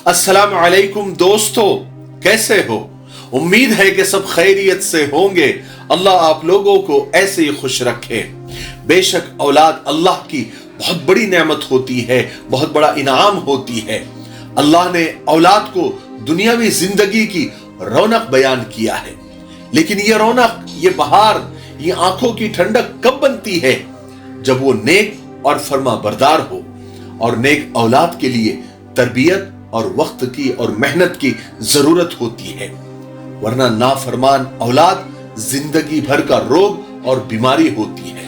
अस्सलाम वालेकुम दोस्तों, कैसे हो? उम्मीद है कि सब खैरियत से होंगे। अल्लाह आप लोगों को ऐसे ही खुश रखे। बेशक औलाद अल्लाह की बहुत बड़ी नेमत होती है, बहुत बड़ा इनाम होती है। अल्लाह ने औलाद को दुनियावी जिंदगी की रौनक बयान किया है, लेकिन ये रौनक, ये बहार, ये आंखों की ठंडक कब बनती है? जब वो नेक और फर्मा बरदार हो। और नेक औलाद के लिए तरबियत और वक्त की और मेहनत की जरूरत होती है, वरना नाफरमान औलाद जिंदगी भर का रोग और बीमारी होती है।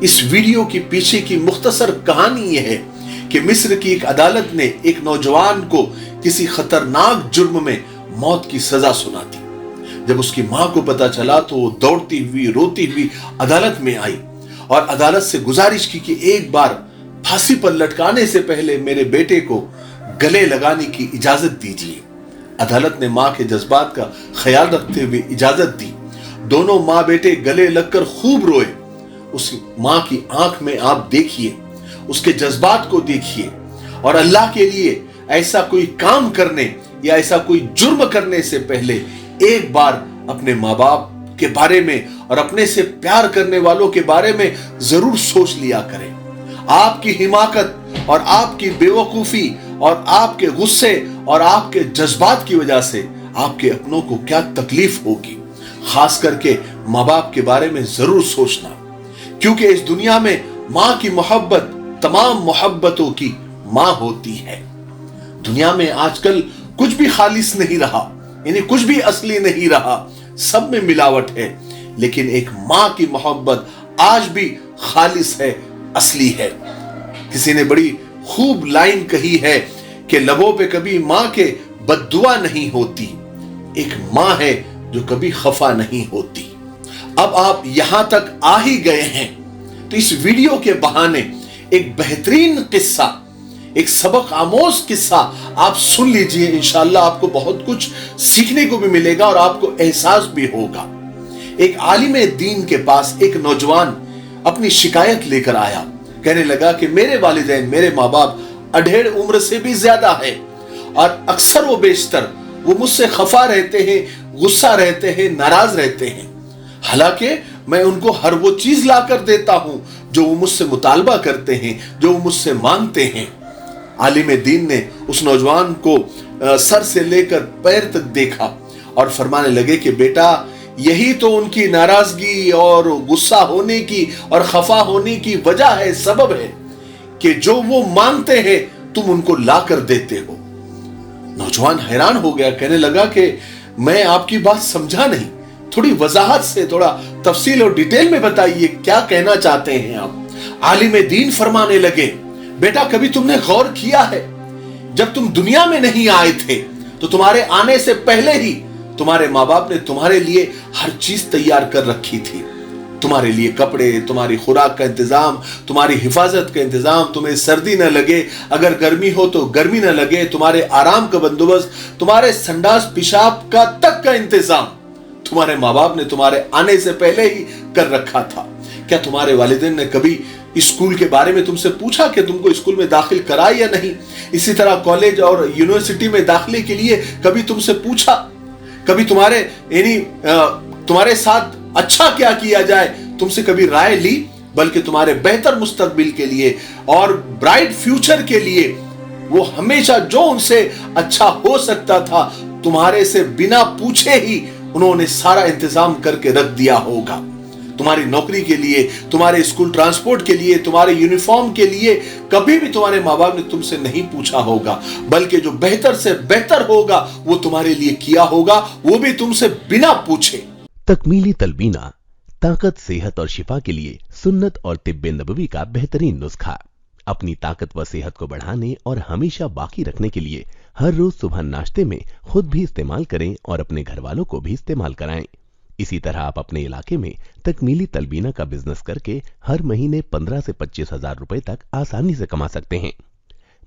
इस वीडियो के पीछे की मुख्तसर कहानी यह है कि मिस्र की एक अदालत ने एक नौजवान को किसी खतरनाक जुर्म में मौत की सजा सुना दी। जब उसकी मां को पता चला तो वो दौड़ती हुई, रोती हुई अदालत में आई और अदालत से गुजारिश की कि एक बार फांसी पर लटकाने से पहले मेरे बेटे को गले लगाने की इजाजत दीजिए। अदालत ने मां के जज्बात का ख्याल रखते हुए इजाजत दी। दोनों मां बेटे गले लगकर खूब रोए। उस मां की आंख में आप देखिए, उसके जज्बात को देखिए, और अल्लाह के लिए ऐसा कोई काम करने या ऐसा कोई जुर्म करने से पहले एक बार अपने माँ बाप के बारे में और अपने से प्यार करने वालों के बारे में जरूर सोच लिया करें। आपकी हिमाकत और आपकी बेवकूफी और आपके गुस्से और आपके जज्बात की वजह से आपके अपनों को क्या तकलीफ होगी। खास करके माँ बाप के बारे में जरूर सोचना, क्योंकि इस दुनिया में माँ की मोहब्बत तमाम मोहब्बतों की माँ होती है। दुनिया में आजकल कुछ भी खालिस नहीं रहा, यानी कुछ भी असली नहीं रहा, सब में मिलावट है। लेकिन एक माँ की मोहब्बत आज भी खालिस है, असली है। किसी ने बड़ी खूब लाइन कही है कि लबों पे कभी माँ के बद्दुआ नहीं होती, एक माँ है जो कभी खफा नहीं होती। अब आप यहां तक आ ही गए हैं तो इस वीडियो के बहाने एक बेहतरीन किस्सा, एक सबक आमोज किस्सा आप सुन लीजिए। इंशाअल्लाह आपको बहुत कुछ सीखने को भी मिलेगा और आपको एहसास भी होगा। एक आलिम दीन के पास एक नौजवान अपनी शिकायत लेकर आया। कहने लगा कि मेरे वालिदैन, मेरे माँ बाप अधेड़ उम्र से भी ज्यादा है और अक्सर वो बेशतर वो मुझसे खफा रहते हैं, गुस्सा रहते हैं, नाराज रहते हैं। हालांकि मैं उनको हर वो चीज ला कर देता हूं जो वो मुझसे मुतालबा करते हैं, जो वो मुझसे मांगते हैं। आलिम दीन ने उस नौजवान को सर से लेकर पैर तक देखा और फरमाने लगे कि बेटा, यही तो उनकी नाराजगी और गुस्सा होने की और खफा होने की वजह है, सबब है कि जो वो मांगते हैं तुम उनको ला कर देते हो। नौजवान हैरान हो गया, कहने लगा कि मैं आपकी बात समझा नहीं, थोड़ी वजाहत से, थोड़ा तफसील और डिटेल में बताइए, क्या कहना चाहते हैं आप? आलिम दीन फरमाने लगे, बेटा कभी तुमने गौर किया है, जब तुम दुनिया में नहीं आए थे तो तुम्हारे आने से पहले ही तुम्हारे माँ बाप ने तुम्हारे लिए हर चीज तैयार कर रखी थी। तुम्हारे लिए कपड़े, तुम्हारी खुराक का इंतजाम, तुम्हारी हिफाजत का इंतजाम, तुम्हें सर्दी न लगे, अगर गर्मी हो तो गर्मी न लगे, तुम्हारे आराम का बंदोबस्त, तुम्हारे संडास पेशाब का तक का इंतजाम तुम्हारे माँ बाप ने तुम्हारे आने से पहले ही कर रखा था। क्या तुम्हारे वालिदैन ने कभी स्कूल के बारे में तुमसे पूछा कि तुमको स्कूल में दाखिल कराए या नहीं? इसी तरह कॉलेज और यूनिवर्सिटी में दाखिले के लिए कभी तुमसे पूछा? कभी तुम्हारे साथ अच्छा क्या किया जाए तुमसे कभी राय ली? बल्कि तुम्हारे बेहतर मुस्तकबिल के लिए और ब्राइट फ्यूचर के लिए वो हमेशा जो उनसे अच्छा हो सकता था तुम्हारे से बिना पूछे ही उन्होंने सारा इंतजाम करके रख दिया होगा। तुम्हारी नौकरी के लिए, तुम्हारे स्कूल ट्रांसपोर्ट के लिए, तुम्हारे यूनिफॉर्म के लिए कभी भी तुम्हारे माँ बाप ने तुमसे नहीं पूछा होगा, बल्कि जो बेहतर से बेहतर होगा वो तुम्हारे लिए किया होगा, वो भी तुमसे बिना पूछे। तकमीली तलबीना, ताकत, सेहत और शिफा के लिए सुन्नत और तिब्बे नबवी का बेहतरीन नुस्खा। अपनी ताकत व सेहत को बढ़ाने और हमेशा बाकी रखने के लिए हर रोज सुबह नाश्ते में खुद भी इस्तेमाल करें और अपने घर वालों को भी इस्तेमाल कराएं। इसी तरह आप अपने इलाके में तकमीली तलबीना का बिजनेस करके हर महीने 15 से 25 हजार रुपए तक आसानी से कमा सकते हैं।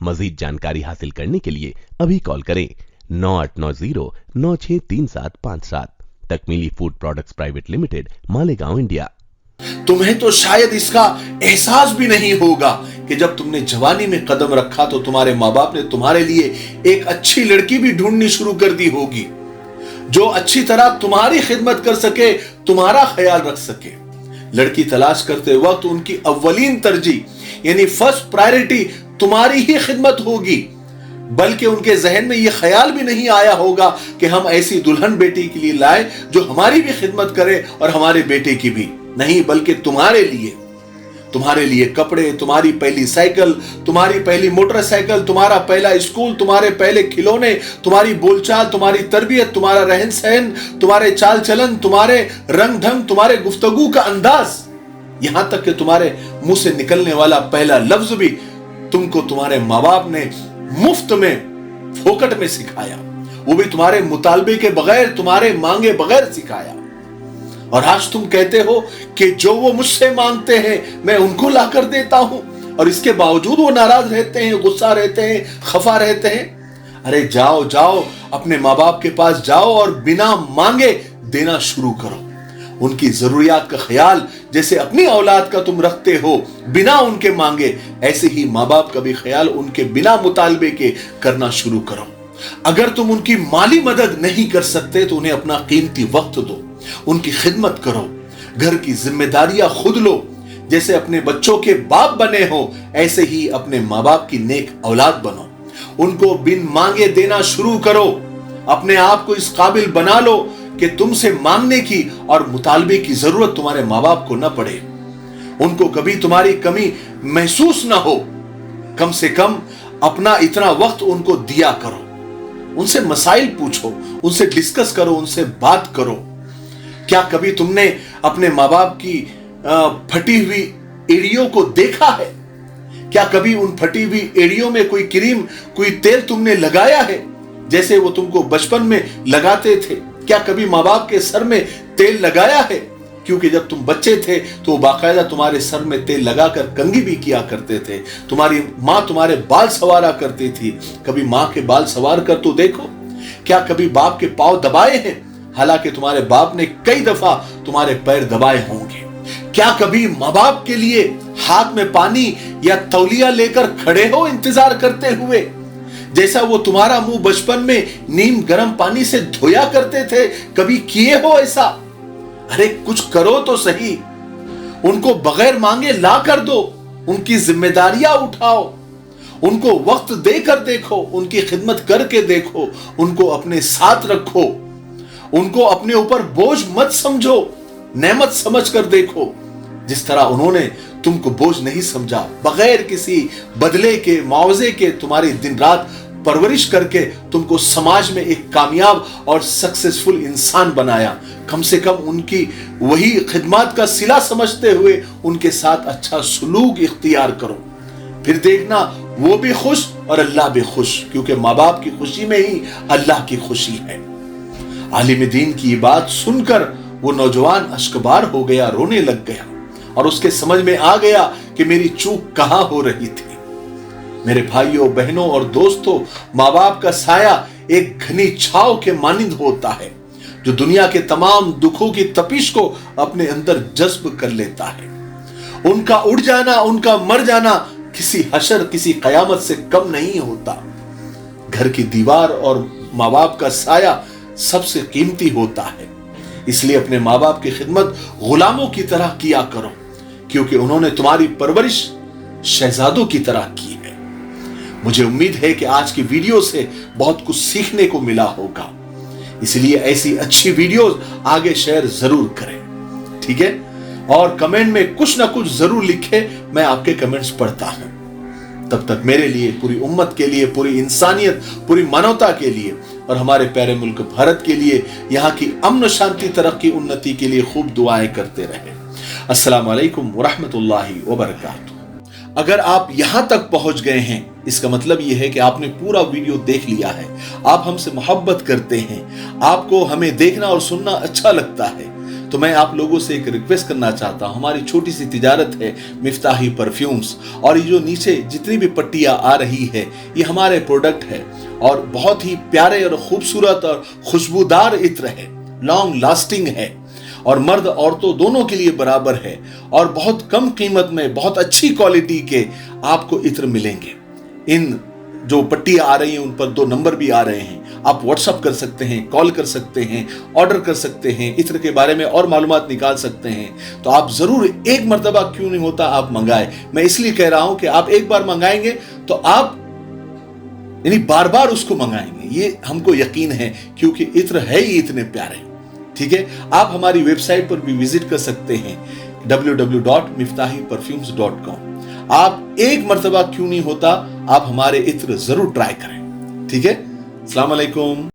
मजीद जानकारी हासिल करने के लिए अभी कॉल करें 9890963757। Takmili food products private limited, Malegaon, India. तुम्हें तो शायद इसका एहसास भी नहीं होगा कि जब तुमने जवानी में कदम रखा तो तुम्हारे माँ बाप ने तुम्हारे लिए एक अच्छी लड़की भी ढूंढनी शुरू कर दी होगी, जो अच्छी तरह तुम्हारी खिदमत कर सके, तुम्हारा ख्याल रख सके। लड़की तलाश करते वक्त उनकी अव्वलीन तरजीह यानी फर्स्ट प्रायोरिटी तुम्हारी ही खिदमत होगी, बल्कि उनके जहन में यह ख्याल भी नहीं आया होगा कि हम ऐसी दुल्हन बेटी के लिए लाए जो हमारी भी खिदमत करे और हमारे बेटे की भी नहीं, बल्कि तुम्हारे लिए कपड़े, तुम्हारी पहली साइकिल, तुम्हारी पहली मोटरसाइकिल, तुम्हारा पहला स्कूल, तुम्हारे पहले खिलौने, तुम्हारी बोलचाल, तुम्हारी तरबियत, तुम्हारा रहन सहन, तुम्हारे चाल चलन, तुम्हारे रंग ढंग, तुम्हारे गुफ्तगू का अंदाज, यहां तक कि तुम्हारे मुंह से निकलने वाला पहला लफ्ज भी तुमको तुम्हारे माँ बाप ने मुफ्त में फोकट में सिखाया, वो भी तुम्हारे मुतालबे के बगैर, तुम्हारे मांगे बगैर सिखाया। और आज तुम कहते हो कि जो वो मुझसे मांगते हैं मैं उनको ला कर देता हूं, और इसके बावजूद वो नाराज रहते हैं, गुस्सा रहते हैं, खफा रहते हैं। अरे जाओ जाओ, अपने माँ बाप के पास जाओ और बिना मांगे देना शुरू करो। उनकी जरूरियात का ख्याल जैसे अपनी औलाद का तुम रखते हो बिना उनके मांगे, ऐसे ही माँ बाप का भी ख्याल उनके बिना मुतालबे के करना शुरू करो। अगर तुम उनकी माली मदद नहीं कर सकते तो उन्हें अपना कीमती वक्त दो, उनकी खिदमत करो, घर की जिम्मेदारियां खुद लो। जैसे अपने बच्चों के बाप बने हो ऐसे ही अपने माँ बाप की नेक औलाद बनो, उनको बिन मांगे देना शुरू करो। अपने आप को इस काबिल बना लो कि तुमसे मांगने की और मुतालबे की जरूरत तुम्हारे माँ बाप को न पड़े, उनको कभी तुम्हारी कमी महसूस ना हो। कम से कम अपना इतना वक्त उनको दिया करो, उनसे मसाइल पूछो, उनसे डिस्कस करो, उनसे बात करो। क्या कभी तुमने अपने माँ बाप की फटी हुई एड़ियों को देखा है? क्या कभी उन फटी हुई एड़ियों में कोई क्रीम, कोई तेल तुमने लगाया है जैसे वो तुमको बचपन में लगाते थे? क्या कभी माँ बाप के सर में तेल लगाया है? क्योंकि जब तुम बच्चे थे तो वो बाकायदा तुम्हारे सर में तेल लगाकर कंघी भी किया करते थे, तुम्हारी माँ तुम्हारे बाल संवारा करती थी। कभी माँ के बाल संवार कर तो देखो। क्या कभी बाप के पांव दबाए हैं? हालांकि तुम्हारे बाप ने कई दफा तुम्हारे पैर दबाए होंगे। क्या कभी माँ बाप के लिए हाथ में पानी या तौलिया लेकर खड़े हो इंतजार करते हुए, जैसा वो तुम्हारा मुंह बचपन में नीम गर्म पानी से धोया करते थे? कभी किए हो ऐसा? अरे कुछ करो तो सही, उनको बगैर मांगे ला कर दो, उनकी जिम्मेदारियां उठाओ, उनको वक्त देकर देखो, उनकी खिदमत करके देखो, उनको अपने साथ रखो, उनको अपने ऊपर बोझ मत समझो, नेमत समझ कर देखो। जिस तरह उन्होंने तुमको बोझ नहीं समझा, बगैर किसी बदले के, मुआवजे के तुम्हारी दिन रात परवरिश करके तुमको समाज में एक कामयाब और सक्सेसफुल इंसान बनाया। कम से कम उनकी वही खिदमत का सिला समझते हुए उनके साथ अच्छा सुलूक इख्तियार करो, फिर देखना वो भी खुश और अल्लाह भी खुश, क्योंकि माँ बाप की खुशी में ही अल्लाह की खुशी है। आलिम दीन की बात सुनकर वो नौजवान अश्कबार हो गया, रोने लग गया, और उसके समझ में आ गया कि मेरी चूक कहां हो रही थी। मेरे भाइयों, बहनों और दोस्तों, माँ बाप का साया एक घनी छाव के मानिंद होता है जो दुनिया के तमाम दुखों की तपिश को अपने अंदर जज्ब कर लेता है। उनका उड़ जाना, उनका मर जाना किसी हशर, किसी कयामत से कम नहीं होता। घर की दीवार और माँ बाप का साया सबसे कीमती होता है। इसलिए अपने माँ बाप की खिदमत गुलामों की तरह किया करो, क्योंकि उन्होंने तुम्हारी परवरिश शहजादों की तरह की है। मुझे उम्मीद है कि आज की वीडियो से बहुत कुछ सीखने को मिला होगा, इसलिए ऐसी अच्छी वीडियोस आगे शेयर जरूर करें, ठीक है? और कमेंट में कुछ ना कुछ जरूर लिखें, मैं आपके कमेंट्स पढ़ता हूं। तब तक मेरे लिए, पूरी उम्मत के लिए, पूरी इंसानियत, पूरी मानवता के लिए और हमारे प्यारे मुल्क भारत के लिए, यहाँ की अमन शांति, तरक्की, उन्नति के लिए खूब दुआएं करते रहें। अस्सलाम वालेकुम वरहमतुल्लाहि वबरकातुहू। अगर आप यहां तक पहुंच गए हैं, इसका मतलब यह है कि आपने पूरा वीडियो देख लिया है, आप हमसे मोहब्बत करते हैं, आपको हमें देखना और सुनना अच्छा लगता है। तो मैं आप लोगों से एक रिक्वेस्ट करना चाहता हूं। हमारी छोटी सी तिजारत है मिफ्ताही परफ्यूम्स, और ये जो नीचे जितनी भी पट्टियां आ रही है ये हमारे प्रोडक्ट है, और बहुत ही प्यारे और खूबसूरत और खुशबूदार इत्र है, लॉन्ग लास्टिंग है। और मर्द औरतों दोनों के लिए बराबर है, और बहुत कम कीमत में बहुत अच्छी क्वालिटी के आपको इत्र मिलेंगे। इन जो पट्टियां आ रही हैं उन पर 2 नंबर भी आ रहे हैं, आप व्हाट्सअप कर सकते हैं, कॉल कर सकते हैं, ऑर्डर कर सकते हैं, इत्र के बारे में और मालूमात निकाल सकते हैं। तो आप जरूर एक मर्तबा क्यों नहीं होता आप मंगाएं। मैं इसलिए कह रहा हूं कि आप एक बार मंगाएंगे तो आप यानी बार बार उसको मंगाएंगे, ये हमको यकीन है, क्योंकि इत्र है ही इतने प्यारे। ठीक है, आप हमारी वेबसाइट पर भी विजिट कर सकते हैं www.miftahiperfumes.com। आप एक मर्तबा क्यों नहीं होता, आप हमारे इत्र जरूर ट्राई करें। ठीक है, अस्सलाम वालेकुम।